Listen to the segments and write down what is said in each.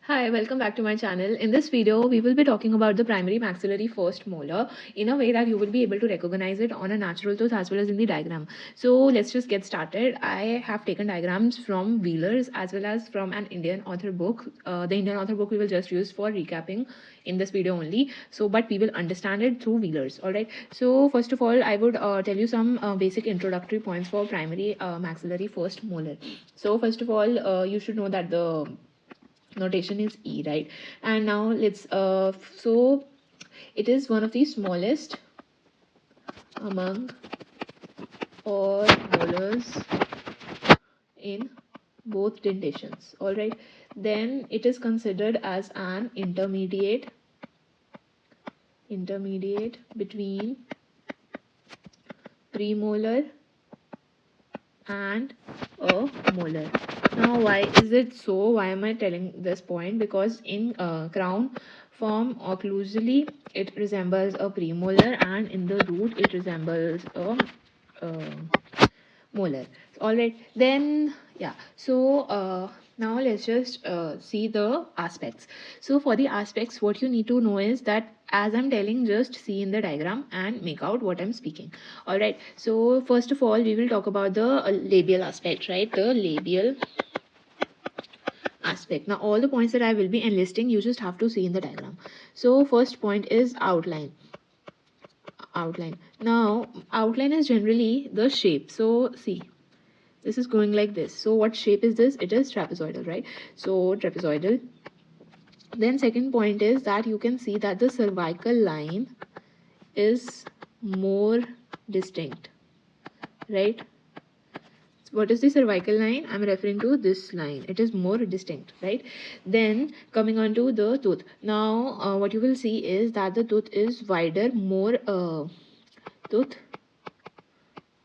Hi, welcome back to my channel. In this video, we will be talking about the primary maxillary first molar in a way that you will be able to recognize it on a natural tooth as well as in the diagram. So let's just get started. I have taken diagrams from Wheeler's as well as from an Indian author book. The Indian author book we will just use for recapping in this video only. But we will understand it through Wheeler's. Alright. So first of all, I would tell you some basic introductory points for primary maxillary first molar. So first of all, you should know that the notation is E, right? And now let's so it is one of the smallest among all molars in both dentations. All right, then it is considered as an intermediate between premolar and a molar. Now why is it so? Why am I telling this point? Because in crown form occlusally it resembles a premolar, and in the root it resembles a molar. All right, then yeah, so now let's just see the aspects. So for the aspects, what you need to know is that as I'm telling, just see in the diagram and make out what I'm speaking. All right, so first of all we will talk about the labial aspect, right? The labial aspect. Now all the points that I will be enlisting, you just have to see in the diagram. So first point is outline. Now outline is generally the shape. So see, this is going like this. So what shape is this? It is trapezoidal, right? So trapezoidal. Then second point is that you can see that the cervical line is more distinct, right? What is the cervical line? I'm referring to this line. It is more distinct, right? Then coming on to the tooth. Now what you will see is that the tooth is wider, more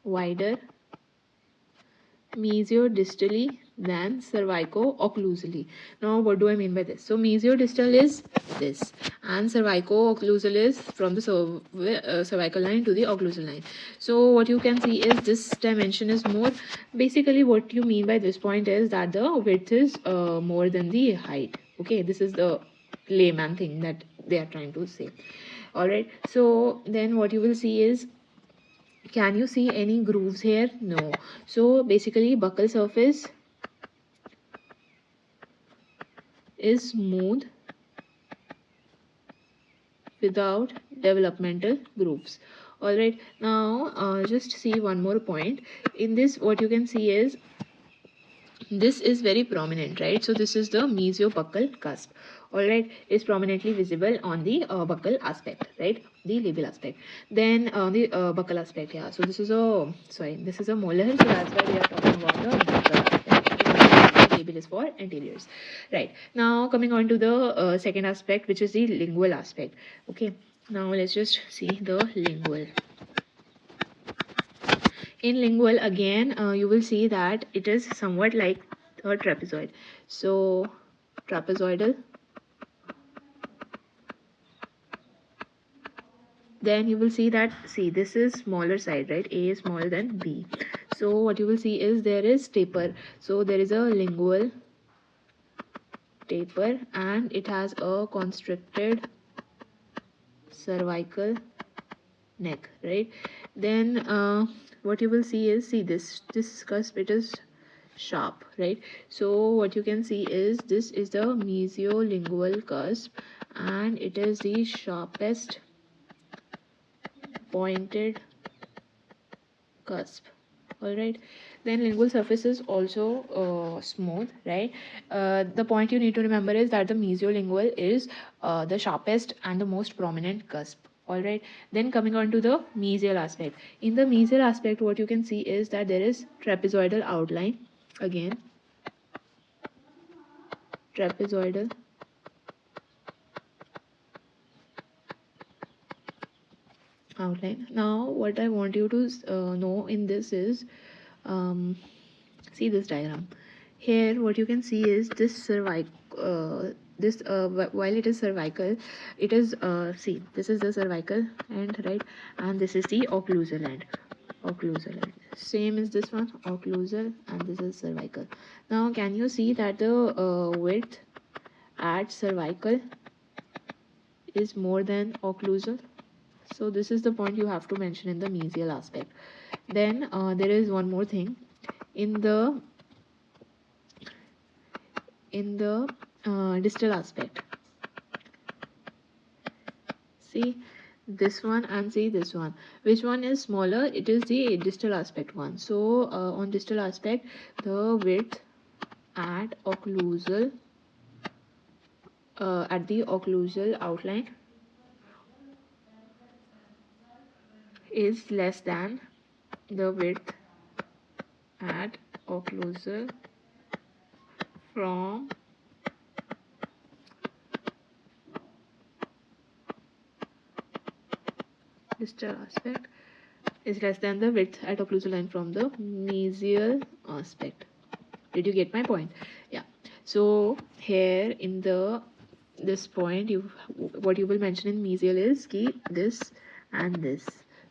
wider mesiodistally than cervico-occlusally. Now what do I mean by this? So mesiodistal is this and cervico-occlusal is from the cervical line to the occlusal line. So what you can see is this dimension is more. Basically what you mean by this point is that the width is more than the height. Okay, this is the layman thing that they are trying to say. All right, so then what you will see is, can you see any grooves here? No. So basically buccal surface is smooth without developmental grooves. All right, now just see one more point. In this what you can see is this is very prominent, right? So this is the mesiobuccal cusp. All right, is prominently visible on the buccal aspect, right? The labial aspect. Then the buccal aspect, yeah. So this is a molar, so that's why we are talking about the buccal aspect. The labial is for anteriors, right? Now coming on to the second aspect, which is the lingual aspect. Okay, now let's just see the lingual. In lingual again, you will see that it is somewhat like a trapezoid. So trapezoidal. Then you will see that, see, this is smaller side, right? A is smaller than B. So what you will see is there is taper. So there is a lingual taper and it has a constricted cervical neck, right? Then what you will see is, see this cusp, it is sharp, right? So what you can see is this is the mesiolingual cusp and it is the sharpest pointed cusp. All right, then lingual surface is also smooth, right? The point you need to remember is that the mesiolingual is the sharpest and the most prominent cusp. All right, then coming on to the mesial aspect. In the mesial aspect, what you can see is that there is trapezoidal outline. Again, trapezoidal outline. Now what I want you to know in this is, see this diagram here. What you can see is this while it is cervical, it is see, this is the cervical end, right? And this is the occlusal end. Same as this one, occlusal, and this is cervical. Now can you see that the width at cervical is more than occlusal. So this is the point you have to mention in the mesial aspect. Then there is one more thing in the distal aspect. See this one and see this one. Which one is smaller? It is the distal aspect one. So on distal aspect, the width at occlusal at the occlusal outline is less than the width at occlusal from distal aspect is less than the width at occlusal line from the mesial aspect. Did you get my point? Yeah. So here in this point, what you will mention in mesial is key this and this.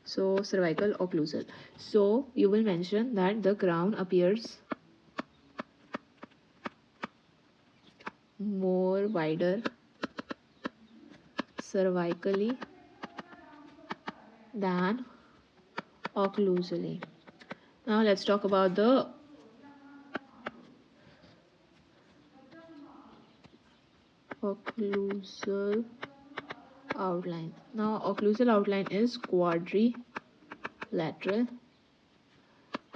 So cervical occlusal. So you will mention that the crown appears more wider cervically than occlusally. Now let's talk about the occlusal outline. Now occlusal outline is quadrilateral.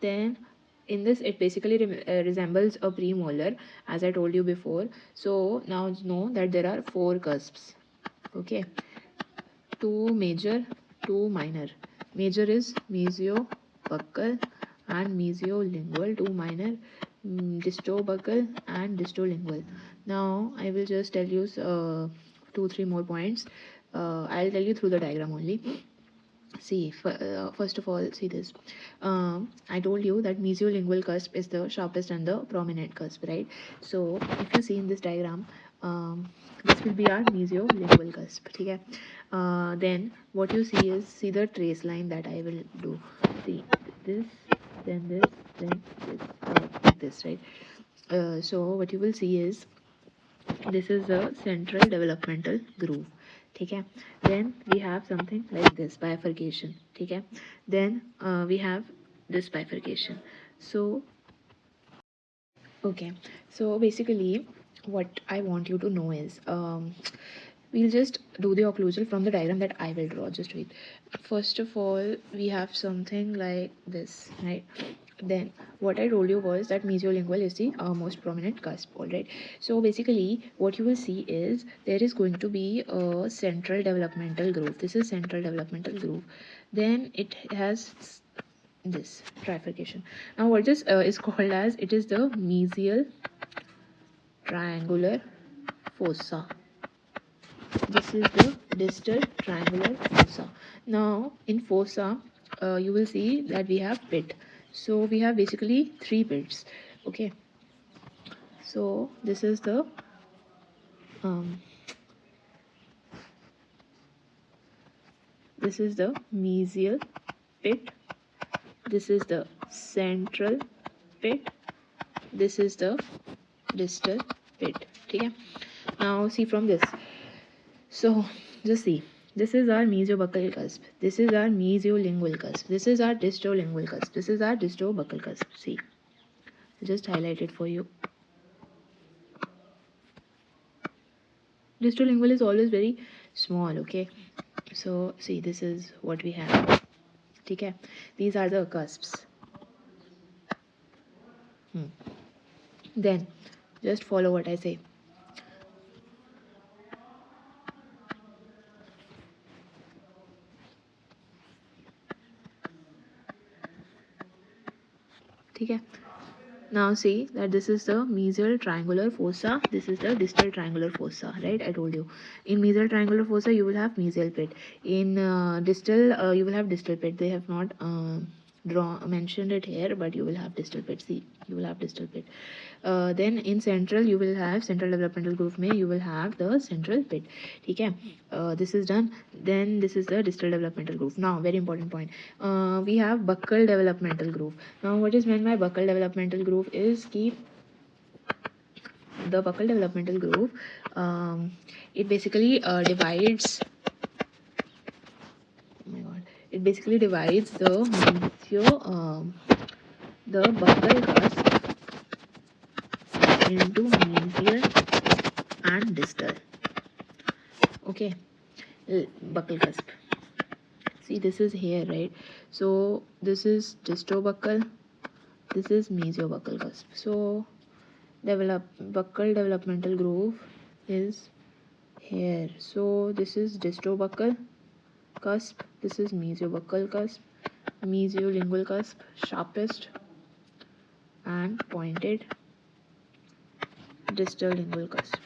Then in this it basically resembles a premolar, as I told you before. So now know that there are 4 cusps. Okay, 2 major, 2 minor. Major is mesiobuccal and mesiolingual. 2 minor, distobuccal and distolingual. Now I will just tell you 2-3 more points. I'll tell you through the diagram only. See, first of all, see this. I told you that mesiolingual cusp is the sharpest and the prominent cusp, right? So if you see in this diagram, this will be our mesiolingual cusp. Okay. Then what you see is, see the trace line that I will do. See this, then this, then this, like this, right? So what you will see is, this is the central developmental groove. Okay. Then we have something like this bifurcation. Okay. Then we have this bifurcation. So okay, so basically what I want you to know is, we'll just do the occlusal from the diagram that I will draw. Just wait. First of all, we have something like this, right? Then what I told you was that mesiolingual is the most prominent cusp. All right, so basically what you will see is there is going to be a central developmental groove. This is central developmental groove. Then it has this trifurcation. Now what this is called as, it is the mesial triangular fossa. This is the distal triangular fossa. Now in fossa, you will see that we have pit. So we have basically 3 pits. Okay, so this is the mesial pit, this is the central pit, this is the distal pit. Okay, now see from this. So just see, this is our mesiobuccal cusp, this is our mesiolingual cusp, this is our distolingual cusp, this is our distobuccal cusp. See, just highlight it for you. Distolingual is always very small. Okay, so see, this is what we have. Okay, these are the cusps. Then just follow what I say. Okay, now see that this is the mesial triangular fossa, this is the distal triangular fossa, right? I told you in mesial triangular fossa you will have mesial pit, in distal you will have distal pit. They have not mentioned it here, but you will have distal pit. See, you will have distal pit. Then in central you will have central developmental groove mein you will have the central pit. Okay, this is done. Then this is the distal developmental groove. Now very important point, we have buccal developmental groove. Now what is meant by buccal developmental groove is, keep the buccal developmental groove, it basically divides. Oh my god! It basically divides the the buccal cusp into mesial and distal. Okay, buccal cusp. See, this is here, right? So this is distobuccal, this is mesiobuccal cusp. So buccal developmental groove is here. So this is distobuccal cusp, this is mesiobuccal cusp, mesiolingual cusp, sharpest and pointed distal lingual cusp.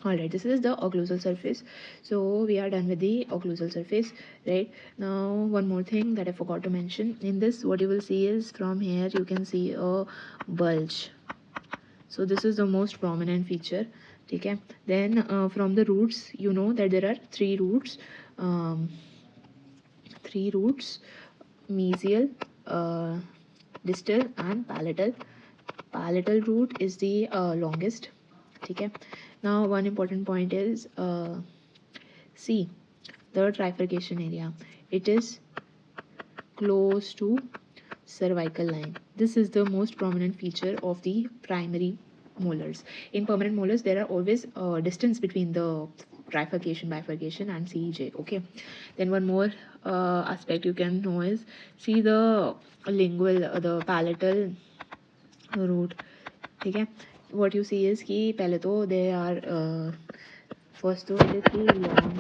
Alright, this is the occlusal surface. So we are done with the occlusal surface. Right now, one more thing that I forgot to mention. In this, what you will see is from here you can see a bulge. So this is the most prominent feature. Okay. Then from the roots, you know that there are three roots. Mesial, distal and palatal. Palatal root is the longest. Okay. Now one important point is see the trifurcation area. It is close to cervical line. This is the most prominent feature of the primary molars. In permanent molars, there are always distance between the trifurcation, bifurcation and CEJ. Okay. Then one more aspect you can know is see the lingual, the palatal root. Okay. What you see is कि पहले तो they are first तो it is the long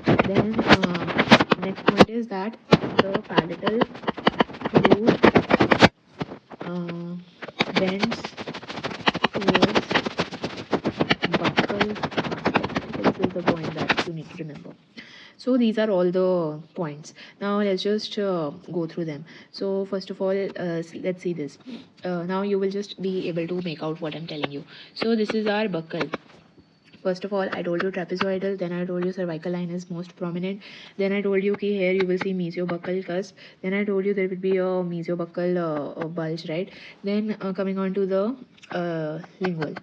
and then next point is that the palatal root bends towards buccal aspect. This is the point that you need to remember. So these are all the points. Now let's just go through them. So first of all, let's see this. Now you will just be able to make out what I'm telling you. So this is our buccal. First of all, I told you trapezoidal, then I told you cervical line is most prominent, then I told you कि here you will see mesiobuccal cusp, then I told you there will be a mesiobuccal bulge, right? Then coming on to the lingual.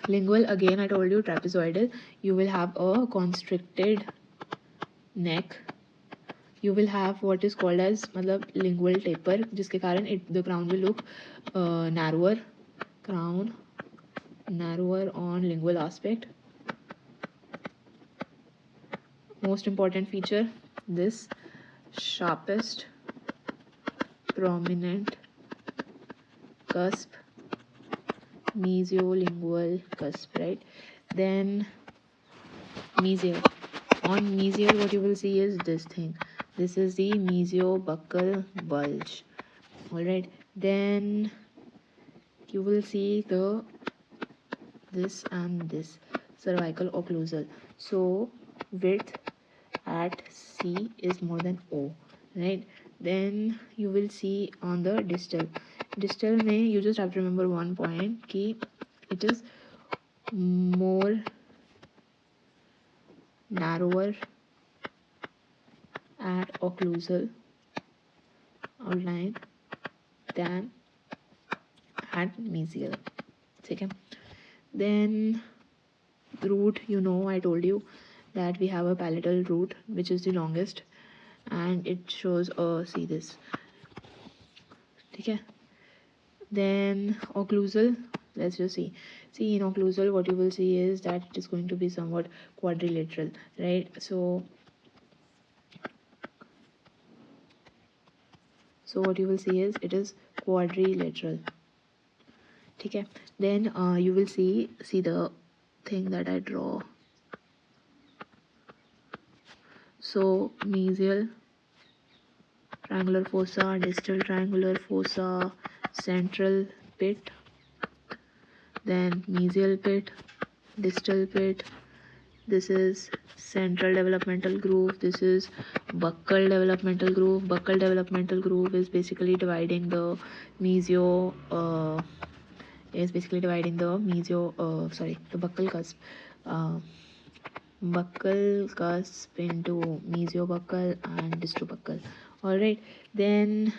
Lingual, again I told you trapezoidal, you will have a constricted neck, you will have what is called as मतलब lingual taper, जिसके कारण the crown will look narrower on lingual aspect. Most important feature, this sharpest prominent cusp, mesiolingual cusp, right? Then mesial. On mesial, what you will see is this thing. This is the mesiobuccal bulge. All right. Then you will see this and this cervical occlusal. So width at C is more than O, right? Then you will see on the distal. Distal may you just have to remember one point कि it is more narrower at occlusal outline than at mesial. Okay. Then root, you know, I told you that we have a palatal root which is the longest and it shows see this. Okay. Then occlusal, let's just see in occlusal what you will see is that it is going to be somewhat quadrilateral, right? So what you will see is it is quadrilateral. Okay. Then you will see the thing that I draw. So mesial triangular fossa, distal triangular fossa, central pit, then mesial pit, distal pit. This is central developmental groove. This is buccal developmental groove. Buccal developmental groove is basically dividing the the buccal cusp. Buccal cusp into mesiobuccal and distobuccal. All right. Then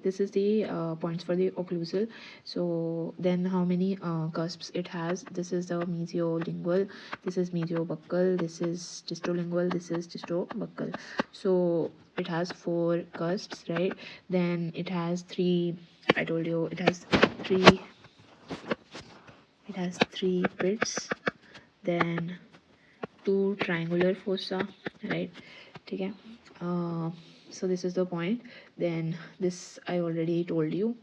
this is the points for the occlusal. So then how many cusps it has? This is the mesiolingual, this is mesiobuccal, this is distolingual, this is distobuccal. So it has 4 cusps, right? Then it has 3, I told you it has 3 pits, then 2 triangular fossa, right? Okay. So this is the point. Then this I already told you.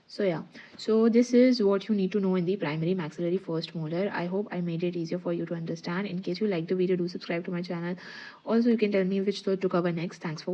So yeah, so this is what you need to know in the primary maxillary first molar. I hope I made it easier for you to understand. In case you like the video, do subscribe to my channel. Also, you can tell me which thought to cover next. Thanks for watching.